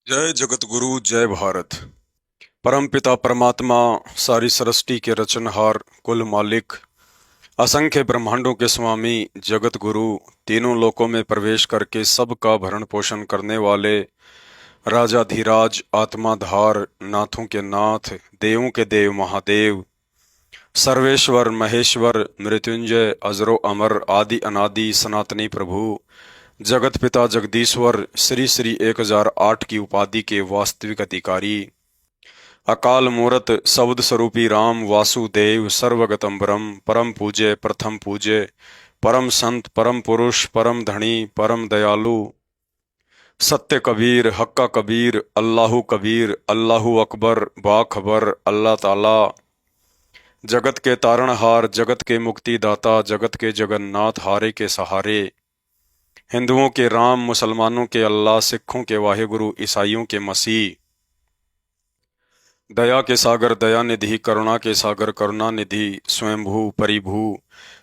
जय जगत गुरु जय भारत। परम पिता परमात्मा, सारी सृष्टि के रचनहार, कुल मालिक, असंख्य ब्रह्मांडों के स्वामी, जगत गुरु, तीनों लोकों में प्रवेश करके सबका भरण पोषण करने वाले राजाधिराज, आत्माधार, नाथों के नाथ, देवों के देव महादेव, सर्वेश्वर महेश्वर, मृत्युंजय, अजरो अमर, आदि अनादि सनातनी प्रभु, जगत पिता जगदीश्वर, श्री श्री 1008 की उपाधि के वास्तविक अधिकारी, अकाल मूरत शब्द स्वरूपी राम वासुदेव, सर्वगतम ब्रह्म, परम पूज्य, प्रथम पूज्य, परम संत, परम पुरुष, परम धनी, परम दयालु, सत्य कबीर, हक्का कबीर, अल्लाहु कबीर, अल्लाहु अकबर, बाखबर, अल्लाह ताला, जगत के तारणहार, जगत के मुक्तिदाता, जगत के जगन्नाथ, हारे के सहारे, हिंदुओं के राम, मुसलमानों के अल्लाह, सिखों के वाहेगुरु, ईसाइयों के मसीह, दया के सागर दया निधि, करुणा के सागर करुणा निधि, स्वयंभू परिभू,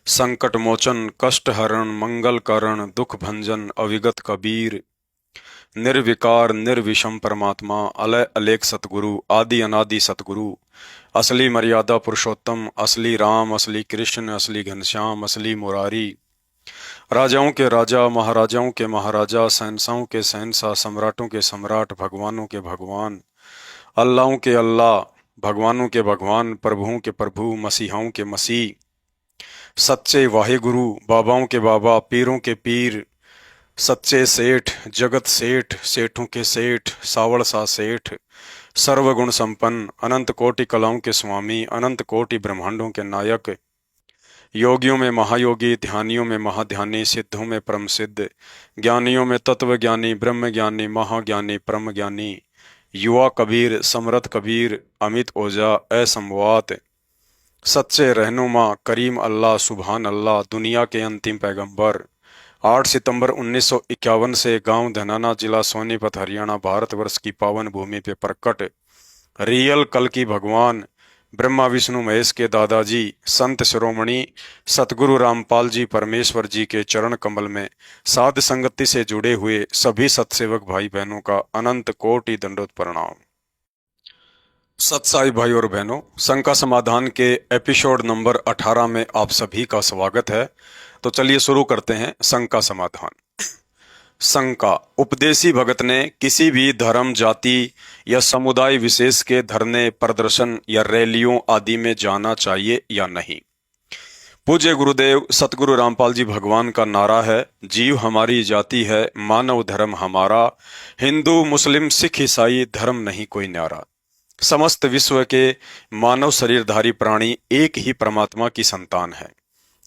संकट मोचन, कष्ट हरण, मंगल कारण, दुख भंजन, अविगत कबीर, निर्विकार निर्विषम परमात्मा, अलय अलेख सतगुरु, आदि अनादि सतगुरु, असली मर्यादा पुरुषोत्तम, असली राम, असली कृष्ण, असली घनश्याम, असली मुरारी, राजाओं के राजा, महाराजाओं के महाराजा, शहंशाहों के शहंशाह, सम्राटों के सम्राट, भगवानों के भगवान, अल्लाहों के अल्लाह, भगवानों के भगवान, प्रभुओं के प्रभु, मसीहाओं के मसीह, सच्चे वाहेगुरु, बाबाओं के बाबा, पीरों के पीर, सच्चे सेठ, जगत सेठ, सेठों के सेठ, सावड़ सा सेठ, सर्वगुण संपन्न, अनंत कोटि कलाओं के स्वामी, अनंत कोटि ब्रह्मांडों के नायक, योगियों में महायोगी, ध्यानियों में महाध्यानी, सिद्धों में परम सिद्ध, ज्ञानियों में तत्व ज्ञानी, ब्रह्म ज्ञानी, महाज्ञानी, परम ज्ञानी, युवा कबीर, समरथ कबीर, अमित ओझा, असंवात, सच्चे रहनुमा, करीम अल्लाह, सुभान अल्लाह, दुनिया के अंतिम पैगंबर, 8 सितंबर 1951 से गांव धनाना, जिला सोनीपत, हरियाणा, भारतवर्ष की पावन भूमि पे प्रकट रियल कल की भगवान, ब्रह्मा विष्णु महेश के दादाजी, संत शिरोमणि सतगुरु रामपाल जी परमेश्वर जी के चरण कमल में साध संगति से जुड़े हुए सभी सत्सेवक भाई बहनों का अनंत कोटि दंडोत प्रणाम। सत्साई भाई और बहनों, शंका समाधान के एपिसोड नंबर 18 में आप सभी का स्वागत है। तो चलिए शुरू करते हैं शंका समाधान। शंका: उपदेशी भगत ने किसी भी धर्म, जाति या समुदाय विशेष के धरने, प्रदर्शन या रैलियों आदि में जाना चाहिए या नहीं? पूज्य गुरुदेव सतगुरु रामपाल जी भगवान का नारा है, जीव हमारी जाति है, मानव धर्म हमारा, हिंदू मुस्लिम सिख ईसाई धर्म नहीं कोई न्यारा। समस्त विश्व के मानव शरीरधारी प्राणी एक ही परमात्मा की संतान है।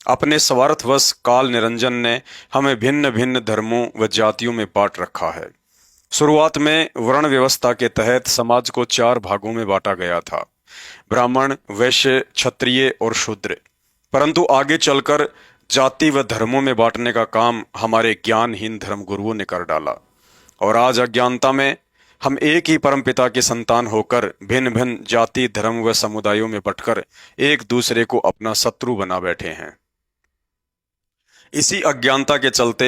अपने स्वार्थवश काल निरंजन ने हमें भिन्न भिन्न धर्मों व जातियों में बांट रखा है। शुरुआत में वर्ण व्यवस्था के तहत समाज को 4 भागों में बांटा गया था: ब्राह्मण, वैश्य, क्षत्रिय और शूद्र। परंतु आगे चलकर जाति व धर्मों में बांटने का काम हमारे ज्ञानहीन धर्मगुरुओं ने कर डाला और आज अज्ञानता में हम एक ही परम पिता के संतान होकर भिन्न भिन्न जाति, धर्म व समुदायों में बंटकर एक दूसरे को अपना शत्रु बना बैठे हैं। इसी अज्ञानता के चलते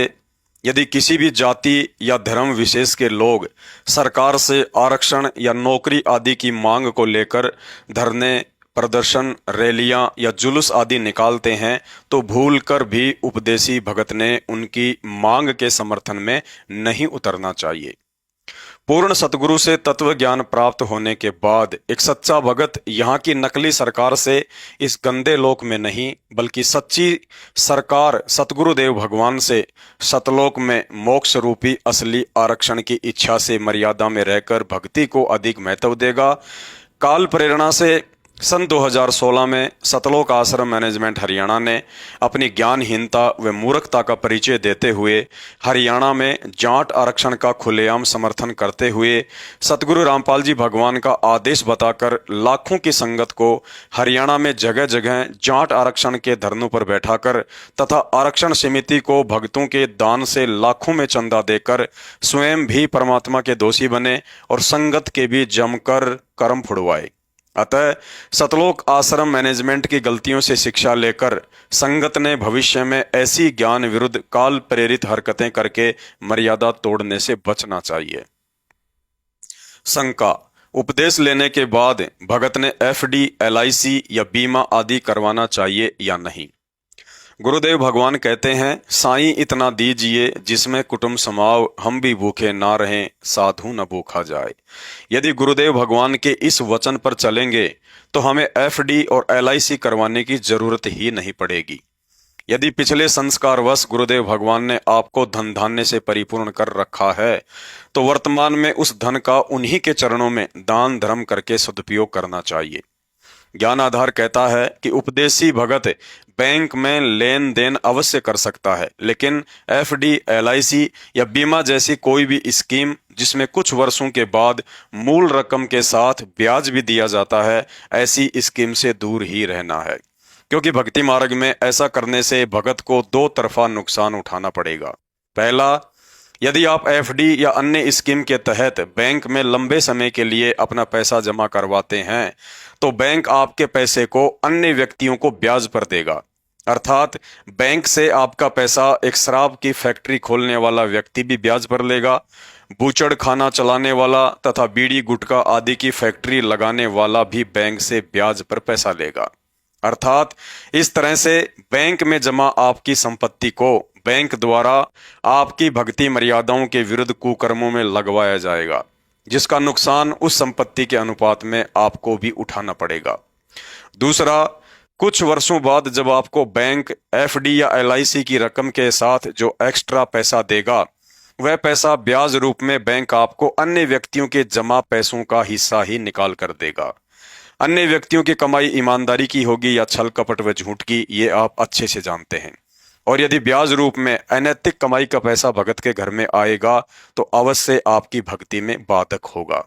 यदि किसी भी जाति या धर्म विशेष के लोग सरकार से आरक्षण या नौकरी आदि की मांग को लेकर धरने, प्रदर्शन, रैलियां या जुलूस आदि निकालते हैं तो भूलकर भी उपदेशी भगत ने उनकी मांग के समर्थन में नहीं उतरना चाहिए। पूर्ण सतगुरु से तत्व ज्ञान प्राप्त होने के बाद एक सच्चा भगत यहाँ की नकली सरकार से इस गंदे लोक में नहीं बल्कि सच्ची सरकार सतगुरुदेव भगवान से सतलोक में मोक्ष रूपी असली आरक्षण की इच्छा से मर्यादा में रहकर भक्ति को अधिक महत्व देगा। काल प्रेरणा से सन 2016 में सतलोक आश्रम मैनेजमेंट हरियाणा ने अपनी ज्ञानहीनता व मूर्खता का परिचय देते हुए हरियाणा में जाट आरक्षण का खुलेआम समर्थन करते हुए सतगुरु रामपाल जी भगवान का आदेश बताकर लाखों की संगत को हरियाणा में जगह जगह जाट आरक्षण के धरनों पर बैठाकर तथा आरक्षण समिति को भक्तों के दान से लाखों में चंदा देकर स्वयं भी परमात्मा के दोषी बने और संगत के भी जमकर कर्म फुड़वाए। अतः सतलोक आश्रम मैनेजमेंट की गलतियों से शिक्षा लेकर संगत ने भविष्य में ऐसी ज्ञान विरुद्ध काल प्रेरित हरकतें करके मर्यादा तोड़ने से बचना चाहिए। शंका। उपदेश लेने के बाद भगत ने एफडी, एलआईसी या बीमा आदि करवाना चाहिए या नहीं। गुरुदेव भगवान कहते हैं, साईं इतना दीजिए जिसमें कुटुंब समाव, हम भी भूखे ना रहें, साधु न भूखा जाए। यदि गुरुदेव भगवान के इस वचन पर चलेंगे तो हमें एफडी और एलआईसी करवाने की जरूरत ही नहीं पड़ेगी। यदि पिछले संस्कारवश गुरुदेव भगवान ने आपको धन धान्य से परिपूर्ण कर रखा है तो वर्तमान में उस धन का उन्हीं के चरणों में दान धर्म करके सदुपयोग करना चाहिए। ज्ञान आधार कहता है कि उपदेशी भगत बैंक में लेन देन अवश्य कर सकता है, लेकिन एफडी, एलआईसी या बीमा जैसी कोई भी स्कीम जिसमें कुछ वर्षों के बाद मूल रकम के साथ ब्याज भी दिया जाता है, ऐसी स्कीम से दूर ही रहना है, क्योंकि भक्ति मार्ग में ऐसा करने से भगत को दो तरफा नुकसान उठाना पड़ेगा। पहला, यदि आप एफडी या अन्य स्कीम के तहत बैंक में लंबे समय के लिए अपना पैसा जमा करवाते हैं तो बैंक आपके पैसे को अन्य व्यक्तियों को ब्याज पर देगा। अर्थात बैंक से आपका पैसा एक शराब की फैक्ट्री खोलने वाला व्यक्ति भी ब्याज पर लेगा, बूचड़ खाना चलाने वाला तथा बीड़ी गुटखा आदि की फैक्ट्री लगाने वाला भी बैंक से ब्याज पर पैसा लेगा। अर्थात इस तरह से बैंक में जमा आपकी संपत्ति को बैंक द्वारा आपकी भक्ति मर्यादाओं के विरुद्ध कुकर्मों में लगवाया जाएगा, जिसका नुकसान उस संपत्ति के अनुपात में आपको भी उठाना पड़ेगा। दूसरा, कुछ वर्षों बाद जब आपको बैंक एफडी या एलआईसी की रकम के साथ जो एक्स्ट्रा पैसा देगा, वह पैसा ब्याज रूप में बैंक आपको अन्य व्यक्तियों के जमा पैसों का हिस्सा ही निकाल कर देगा। अन्य व्यक्तियों की कमाई ईमानदारी की होगी या छल कपट व झूठ की, ये आप अच्छे से जानते हैं। और यदि ब्याज रूप में अनैतिक कमाई का पैसा भगत के घर में आएगा तो अवश्य आपकी भक्ति में बाधक होगा।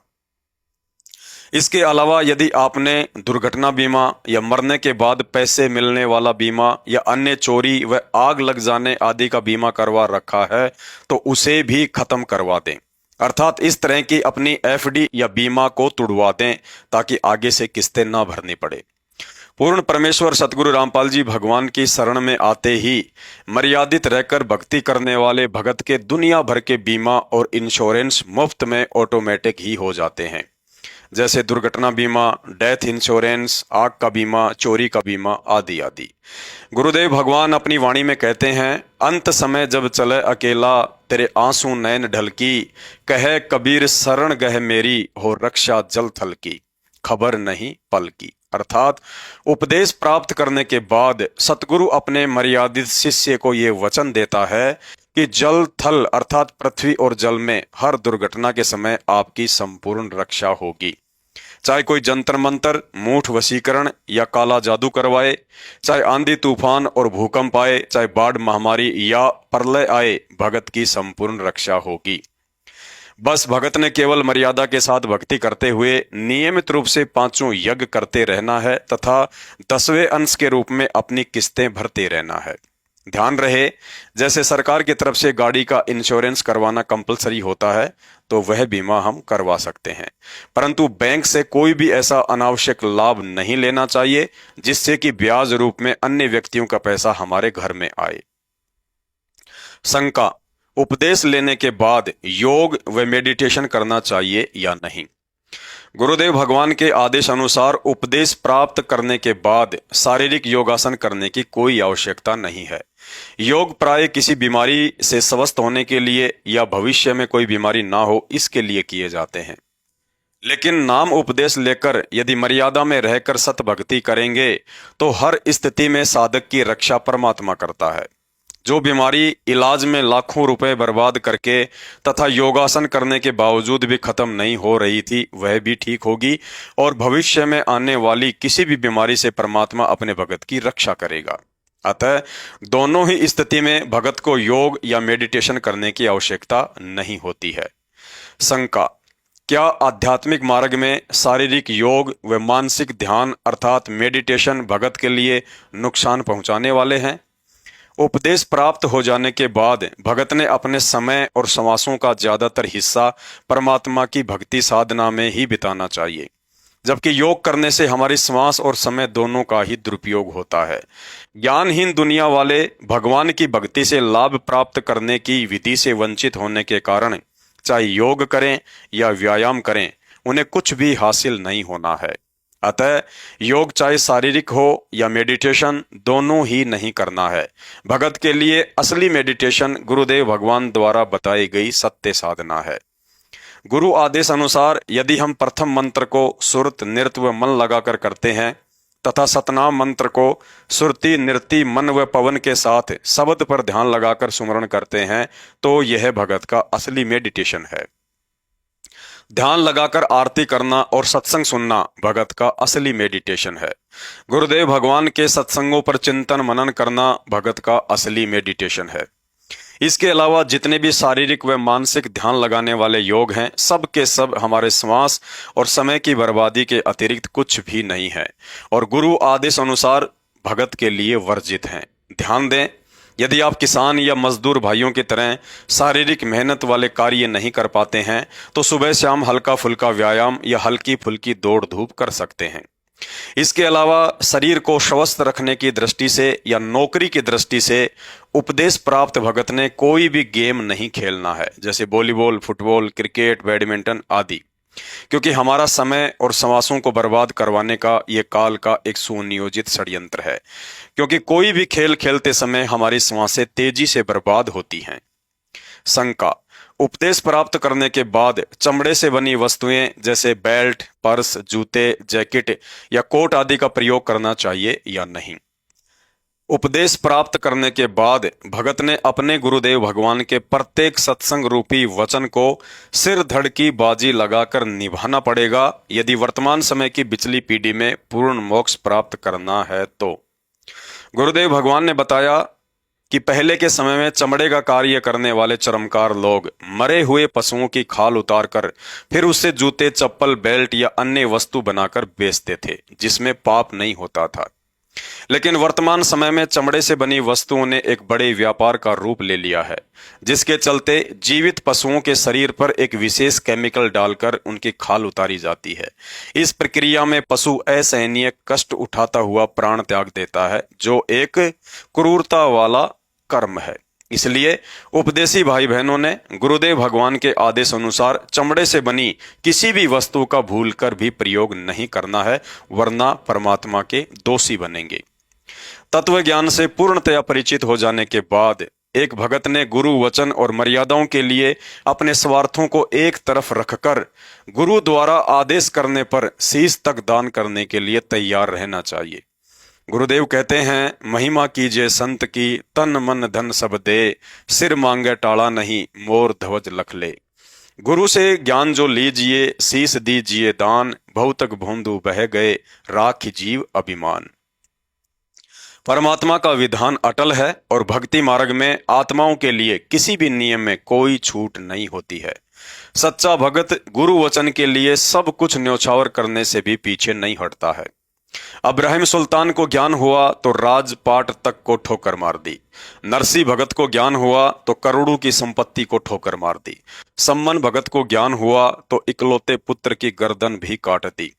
इसके अलावा यदि आपने दुर्घटना बीमा या मरने के बाद पैसे मिलने वाला बीमा या अन्य चोरी व आग लग जाने आदि का बीमा करवा रखा है तो उसे भी खत्म करवा दें। अर्थात इस तरह की अपनी एफडी या बीमा को तुड़वा दें ताकि आगे से किस्तें ना भरनी पड़े। पूर्ण परमेश्वर सतगुरु रामपाल जी भगवान की शरण में आते ही मर्यादित रहकर भक्ति करने वाले भगत के दुनिया भर के बीमा और इंश्योरेंस मुफ्त में ऑटोमेटिक ही हो जाते हैं, जैसे दुर्घटना बीमा, डेथ इंश्योरेंस, आग का बीमा, चोरी का बीमा आदि आदि। गुरुदेव भगवान अपनी वाणी में कहते हैं, अंत समय जब चले अकेला, तेरे आंसू नैन ढलकी, कहे कबीर शरण गह मेरी, हो रक्षा जल थल की, खबर नहीं पल की। अर्थात उपदेश प्राप्त करने के बाद सतगुरु अपने मर्यादित शिष्य को ये वचन देता है कि जल थल अर्थात पृथ्वी और जल में हर दुर्घटना के समय आपकी संपूर्ण रक्षा होगी। चाहे कोई जंतर मंतर, मूठ वशीकरण या काला जादू करवाए, चाहे आंधी तूफान और भूकंप आए, चाहे बाढ़ महामारी या प्रलय आए, भगत की संपूर्ण रक्षा होगी। बस भगत ने केवल मर्यादा के साथ भक्ति करते हुए नियमित रूप से 5 यज्ञ करते रहना है तथा 10वें अंश के रूप में अपनी किस्तें भरते रहना है। ध्यान रहे, जैसे सरकार की तरफ से गाड़ी का इंश्योरेंस करवाना कंपलसरी होता है तो वह बीमा हम करवा सकते हैं, परंतु बैंक से कोई भी ऐसा अनावश्यक लाभ नहीं लेना चाहिए जिससे कि ब्याज रूप में अन्य व्यक्तियों का पैसा हमारे घर में आए। शंका। उपदेश लेने के बाद योग व मेडिटेशन करना चाहिए या नहीं। गुरुदेव भगवान के आदेश अनुसार उपदेश प्राप्त करने के बाद शारीरिक योगासन करने की कोई आवश्यकता नहीं है। योग प्राय किसी बीमारी से स्वस्थ होने के लिए या भविष्य में कोई बीमारी ना हो इसके लिए किए जाते हैं, लेकिन नाम उपदेश लेकर यदि मर्यादा में रहकर सत भक्ति करेंगे तो हर स्थिति में साधक की रक्षा परमात्मा करता है। जो बीमारी इलाज में लाखों रुपए बर्बाद करके तथा योगासन करने के बावजूद भी खत्म नहीं हो रही थी वह भी ठीक होगी और भविष्य में आने वाली किसी भी बीमारी से परमात्मा अपने भगत की रक्षा करेगा। अतः दोनों ही स्थिति में भगत को योग या मेडिटेशन करने की आवश्यकता नहीं होती है। शंका। क्या आध्यात्मिक मार्ग में शारीरिक योग व मानसिक ध्यान अर्थात मेडिटेशन भगत के लिए नुकसान पहुंचाने वाले हैं? उपदेश प्राप्त हो जाने के बाद भगत ने अपने समय और श्वासों का ज्यादातर हिस्सा परमात्मा की भक्ति साधना में ही बिताना चाहिए, जबकि योग करने से हमारी श्वास और समय दोनों का ही दुरुपयोग होता है। ज्ञानहीन दुनिया वाले भगवान की भक्ति से लाभ प्राप्त करने की विधि से वंचित होने के कारण चाहे योग करें या व्यायाम करें, उन्हें कुछ भी हासिल नहीं होना है। अतः योग चाहे शारीरिक हो या मेडिटेशन, दोनों ही नहीं करना है। भगत के लिए असली मेडिटेशन गुरुदेव भगवान द्वारा बताई गई सत्य साधना है। गुरु आदेश अनुसार यदि हम प्रथम मंत्र को सुरत नृत्य व मन लगाकर करते हैं तथा सतनाम मंत्र को सुरति नृत्य मन व पवन के साथ शब्द पर ध्यान लगाकर सुमरण करते हैं तो यह भगत का असली मेडिटेशन है। ध्यान लगाकर आरती करना और सत्संग सुनना भगत का असली मेडिटेशन है। गुरुदेव भगवान के सत्संगों पर चिंतन मनन करना भगत का असली मेडिटेशन है। इसके अलावा जितने भी शारीरिक व मानसिक ध्यान लगाने वाले योग हैं, सब के सब हमारे श्वास और समय की बर्बादी के अतिरिक्त कुछ भी नहीं है और गुरु आदेश अनुसार भगत के लिए वर्जित हैं। ध्यान दें, यदि आप किसान या मजदूर भाइयों की तरह शारीरिक मेहनत वाले कार्य नहीं कर पाते हैं तो सुबह शाम हल्का फुल्का व्यायाम या हल्की फुल्की दौड़ धूप कर सकते हैं। इसके अलावा शरीर को स्वस्थ रखने की दृष्टि से या नौकरी की दृष्टि से उपदेश प्राप्त भगत ने कोई भी गेम नहीं खेलना है, जैसे वॉलीबॉल, फुटबॉल, क्रिकेट, बैडमिंटन आदि, क्योंकि हमारा समय और श्वासों को बर्बाद करवाने का ये काल का एक सुनियोजित षड्यंत्र है। क्योंकि कोई भी खेल खेलते समय हमारी श्वासें तेजी से बर्बाद होती हैं। शंका, उपदेश प्राप्त करने के बाद चमड़े से बनी वस्तुएं जैसे बेल्ट, पर्स, जूते, जैकेट या कोट आदि का प्रयोग करना चाहिए या नहीं। उपदेश प्राप्त करने के बाद भगत ने अपने गुरुदेव भगवान के प्रत्येक सत्संग रूपी वचन को सिर धड़ की बाजी लगाकर निभाना पड़ेगा यदि वर्तमान समय की पिछली पीढ़ी में पूर्ण मोक्ष प्राप्त करना है तो। गुरुदेव भगवान ने बताया कि पहले के समय में चमड़े का कार्य करने वाले चर्मकार लोग मरे हुए पशुओं की खाल उतारकर फिर उससे जूते, चप्पल, बेल्ट या अन्य वस्तु बनाकर बेचते थे, जिसमें पाप नहीं होता था। लेकिन वर्तमान समय में चमड़े से बनी वस्तुओं ने एक बड़े व्यापार का रूप ले लिया है, जिसके चलते जीवित पशुओं के शरीर पर एक विशेष केमिकल डालकर उनकी खाल उतारी जाती है। इस प्रक्रिया में पशु असहनीय कष्ट उठाता हुआ प्राण त्याग देता है, जो एक क्रूरता वाला कर्म है। इसलिए उपदेशी भाई बहनों ने गुरुदेव भगवान के आदेश अनुसार चमड़े से बनी किसी भी वस्तु का भूलकर भी प्रयोग नहीं करना है, वरना परमात्मा के दोषी बनेंगे। तत्व ज्ञान से पूर्णतया परिचित हो जाने के बाद एक भगत ने गुरु वचन और मर्यादाओं के लिए अपने स्वार्थों को एक तरफ रखकर गुरु द्वारा आदेश करने पर शीश तक दान करने के लिए तैयार रहना चाहिए। गुरुदेव कहते हैं, महिमा कीजिए संत की, तन मन धन सब दे, सिर मांगे टाड़ा नहीं, मोर ध्वज लख ले। गुरु से ज्ञान जो लीजिए, शीश दीजिए दान, भौतक भोंदू बह गए, राख जीव अभिमान। परमात्मा का विधान अटल है और भक्ति मार्ग में आत्माओं के लिए किसी भी नियम में कोई छूट नहीं होती है। सच्चा भगत गुरु वचन के लिए सब कुछ न्यौछावर करने से भी पीछे नहीं हटता है। अब्राहिम सुल्तान को ज्ञान हुआ तो राजपाट तक को ठोकर मार दी। नरसी भगत को ज्ञान हुआ तो करोड़ों की संपत्ति को ठोकर मार दी। सम्मन भगत को ज्ञान हुआ तो इकलौते पुत्र की गर्दन भी काट दी।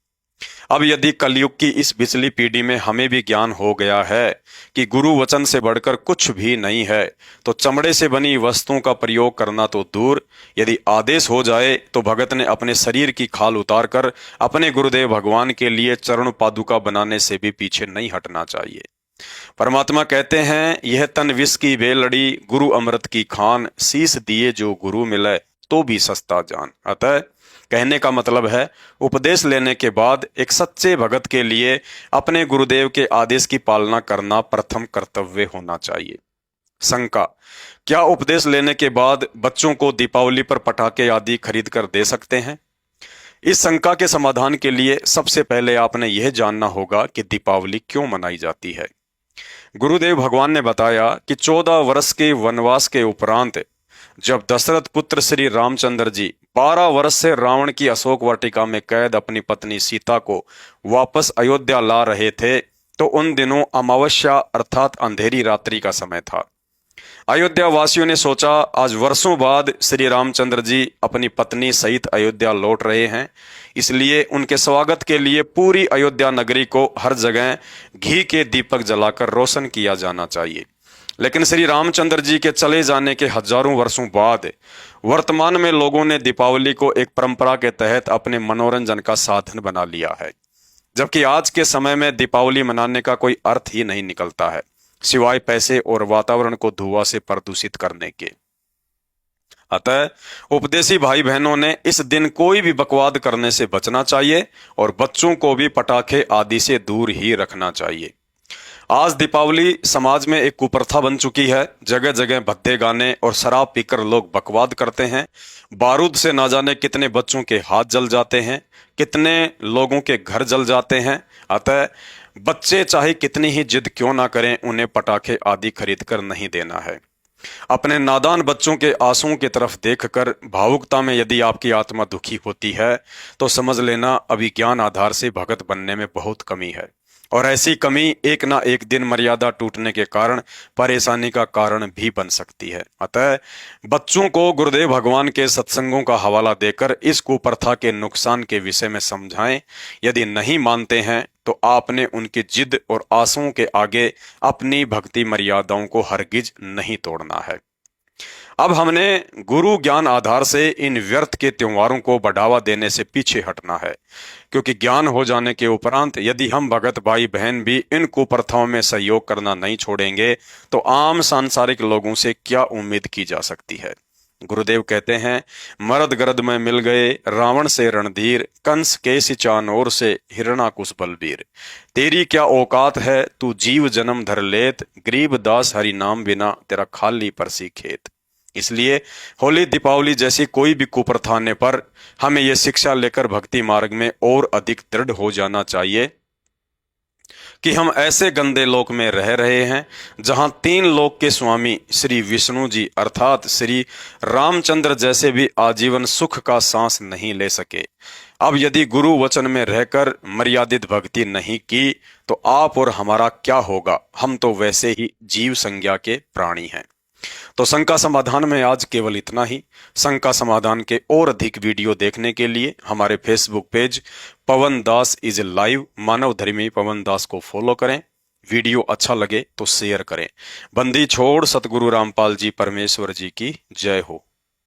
अब यदि कलयुग की इस पिछली पीढ़ी में हमें भी ज्ञान हो गया है कि गुरु वचन से बढ़कर कुछ भी नहीं है, तो चमड़े से बनी वस्तुओं का प्रयोग करना तो दूर, यदि आदेश हो जाए तो भगत ने अपने शरीर की खाल उतारकर अपने गुरुदेव भगवान के लिए चरण पादुका बनाने से भी पीछे नहीं हटना चाहिए। परमात्मा कहते हैं, यह तन विष की बेलड़ी, गुरु अमृत की खान, शीश दिए जो गुरु मिले तो भी सस्ता जान। अतः कहने का मतलब है, उपदेश लेने के बाद एक सच्चे भगत के लिए अपने गुरुदेव के आदेश की पालना करना प्रथम कर्तव्य होना चाहिए। शंका, क्या उपदेश लेने के बाद बच्चों को दीपावली पर पटाखे आदि खरीद कर दे सकते हैं? इस शंका के समाधान के लिए सबसे पहले आपने यह जानना होगा कि दीपावली क्यों मनाई जाती है। गुरुदेव भगवान ने बताया कि 14 वर्ष के वनवास के उपरांत जब दशरथ पुत्र श्री रामचंद्र जी 12 वर्ष से रावण की अशोक वाटिका में कैद अपनी पत्नी सीता को वापस अयोध्या ला रहे थे, तो उन दिनों अमावस्या अर्थात अंधेरी रात्रि का समय था। अयोध्या वासियों ने सोचा, आज वर्षों बाद श्री रामचंद्र जी अपनी पत्नी सहित अयोध्या लौट रहे हैं, इसलिए उनके स्वागत के लिए पूरी अयोध्या नगरी को हर जगह घी के दीपक जलाकर रोशन किया जाना चाहिए। लेकिन श्री रामचंद्र जी के चले जाने के हजारों वर्षों बाद वर्तमान में लोगों ने दीपावली को एक परंपरा के तहत अपने मनोरंजन का साधन बना लिया है, जबकि आज के समय में दीपावली मनाने का कोई अर्थ ही नहीं निकलता है सिवाय पैसे और वातावरण को धुआं से प्रदूषित करने के। अतः उपदेशी भाई बहनों ने इस दिन कोई भी बकवाद करने से बचना चाहिए और बच्चों को भी पटाखे आदि से दूर ही रखना चाहिए। आज दीपावली समाज में एक कुप्रथा बन चुकी है। जगह जगह भद्दे गाने और शराब पीकर लोग बकवाद करते हैं। बारूद से ना जाने कितने बच्चों के हाथ जल जाते हैं, कितने लोगों के घर जल जाते हैं। अतः बच्चे चाहे कितनी ही जिद क्यों ना करें, उन्हें पटाखे आदि खरीद कर नहीं देना है। अपने नादान बच्चों के आंसुओं की तरफ देखकर भावुकता में यदि आपकी आत्मा दुखी होती है तो समझ लेना अभिज्ञान आधार से भगत बनने में बहुत कमी है, और ऐसी कमी एक ना एक दिन मर्यादा टूटने के कारण परेशानी का कारण भी बन सकती है। अतः बच्चों को गुरुदेव भगवान के सत्संगों का हवाला देकर इस कुप्रथा के नुकसान के विषय में समझाएं। यदि नहीं मानते हैं तो आपने उनकी जिद और आशाओं के आगे अपनी भक्ति मर्यादाओं को हरगिज नहीं तोड़ना है। अब हमने गुरु ज्ञान आधार से इन व्यर्थ के त्योहारों को बढ़ावा देने से पीछे हटना है, क्योंकि ज्ञान हो जाने के उपरांत यदि हम भगत भाई बहन भी इन कुप्रथाओं में सहयोग करना नहीं छोड़ेंगे तो आम सांसारिक लोगों से क्या उम्मीद की जा सकती है। गुरुदेव कहते हैं, मरद गरद में मिल गए रावण से रणधीर, कंस के सिचान ओर से हिरणाकुश बलबीर। तेरी क्या औकात है तू जीव जन्म धर लेत, गरीब दास हरि नाम बिना तेरा खाली परसी खेत। इसलिए होली दीपावली जैसी कोई भी कुप्रथा आने पर हमें यह शिक्षा लेकर भक्ति मार्ग में और अधिक दृढ़ हो जाना चाहिए कि हम ऐसे गंदे लोक में रह रहे हैं जहां तीन लोक के स्वामी श्री विष्णु जी अर्थात श्री रामचंद्र जैसे भी आजीवन सुख का सांस नहीं ले सके। अब यदि गुरु वचन में रहकर मर्यादित भक्ति नहीं की तो आप और हमारा क्या होगा। हम तो वैसे ही जीव संज्ञा के प्राणी हैं। तो शंका समाधान में आज केवल इतना ही। शंका समाधान के और अधिक वीडियो देखने के लिए हमारे Facebook page Pawan Das is live मानव धर्मी पवन दास को फॉलो करें। वीडियो अच्छा लगे तो शेयर करें। बंदी छोड़ सतगुरु रामपाल जी परमेश्वर जी की जय हो।